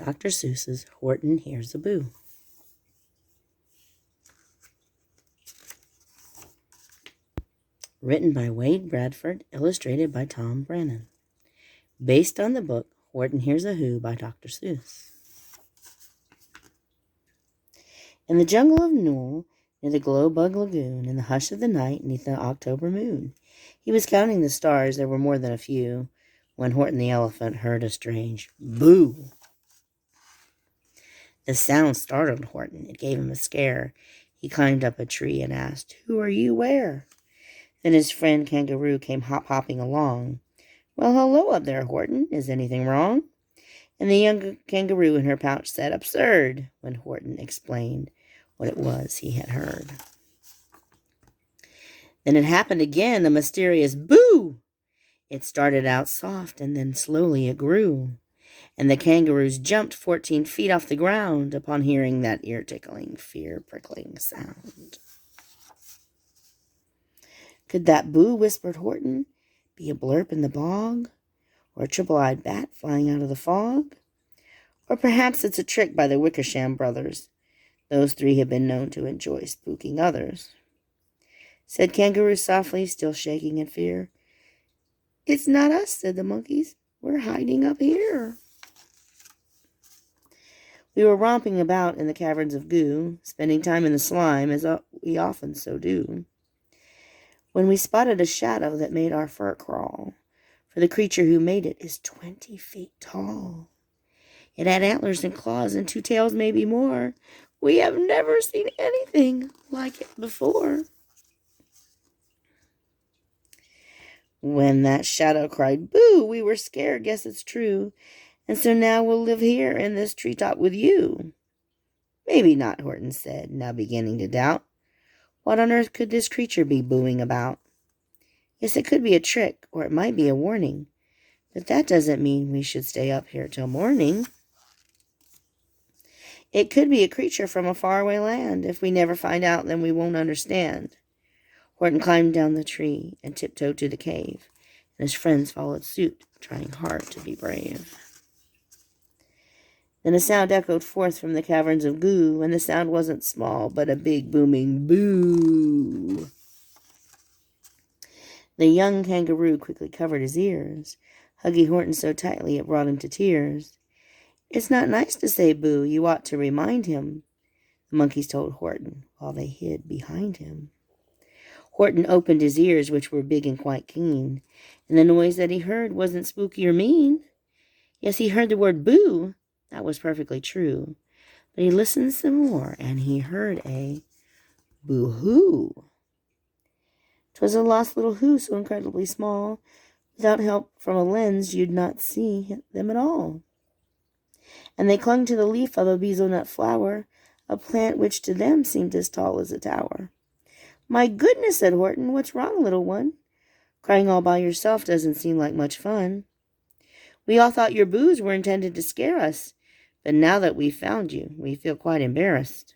Dr. Seuss's Horton Hears a Boo. Written by Wade Bradford, illustrated by Tom Brannon. Based on the book Horton Hears a Who by Dr. Seuss. In the jungle of Newell, near the Glowbug Lagoon, in the hush of the night, neath the October moon, he was counting the stars. There were more than a few, when Horton the elephant heard a strange boo. The sound startled Horton. It gave him a scare. He climbed up a tree and asked, "Who are you, where?" Then his friend Kangaroo came hop-hopping along. "Well, hello up there, Horton. Is anything wrong?" And the young kangaroo in her pouch said, "Absurd," when Horton explained what it was he had heard. Then it happened again, a mysterious boo. It started out soft, and then slowly it grew. And the kangaroos jumped 14 feet off the ground upon hearing that ear-tickling, fear-prickling sound. "Could that boo," whispered Horton, "be a blurp in the bog? Or a triple-eyed bat flying out of the fog? Or perhaps it's a trick by the Wickersham brothers. Those three have been known to enjoy spooking others." Said Kangaroo softly, still shaking in fear. "It's not us," said the monkeys. "We're hiding up here." We were romping about in the caverns of goo, spending time in the slime, as we often so do, when we spotted a shadow that made our fur crawl, for the creature who made it is 20 feet tall. It had antlers and claws and 2 tails, maybe more. We have never seen anything like it before. When that shadow cried, "Boo!" we were scared, guess it's true. And so now we'll live here in this treetop with you. "Maybe not," Horton said, now beginning to doubt. What on earth could this creature be booing about? Yes, it could be a trick, or it might be a warning. But that doesn't mean we should stay up here till morning. It could be a creature from a faraway land. If we never find out, then we won't understand. Horton climbed down the tree and tiptoed to the cave, and his friends followed suit, trying hard to be brave. Then a sound echoed forth from the caverns of goo, and the sound wasn't small, but a big booming boo. The young kangaroo quickly covered his ears, hugging Horton so tightly it brought him to tears. "It's not nice to say boo. You ought to remind him," the monkeys told Horton, while they hid behind him. Horton opened his ears, which were big and quite keen, and the noise that he heard wasn't spooky or mean. Yes, he heard the word boo. That was perfectly true. But he listened some more, and he heard a boo-hoo. 'Twas a lost little who, so incredibly small, without help from a lens you'd not see them at all. And they clung to the leaf of a beetle-nut flower, a plant which to them seemed as tall as a tower. "My goodness," said Horton, "what's wrong, little one? Crying all by yourself doesn't seem like much fun. We all thought your boos were intended to scare us, but now that we've found you, we feel quite embarrassed."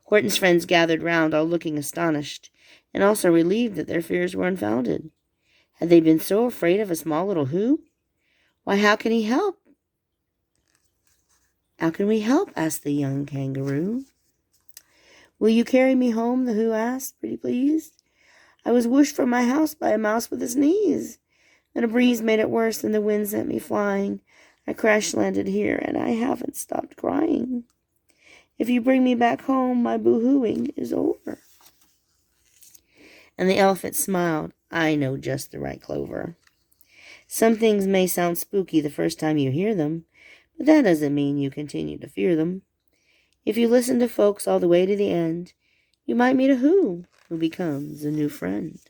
Horton's friends gathered round, all looking astonished, and also relieved that their fears were unfounded. Had they been so afraid of a small little who? "Why, how can he help?" "How can we help?" asked the young kangaroo. "Will you carry me home?" the who asked, pretty pleased. "I was whooshed from my house by a mouse with a sneeze. Then a breeze made it worse, and the wind sent me flying. I crash-landed here, and I haven't stopped crying. If you bring me back home, my boo-hooing is over." And the elephant smiled. "I know just the right clover. Some things may sound spooky the first time you hear them, but that doesn't mean you continue to fear them. If you listen to folks all the way to the end, you might meet a who becomes a new friend."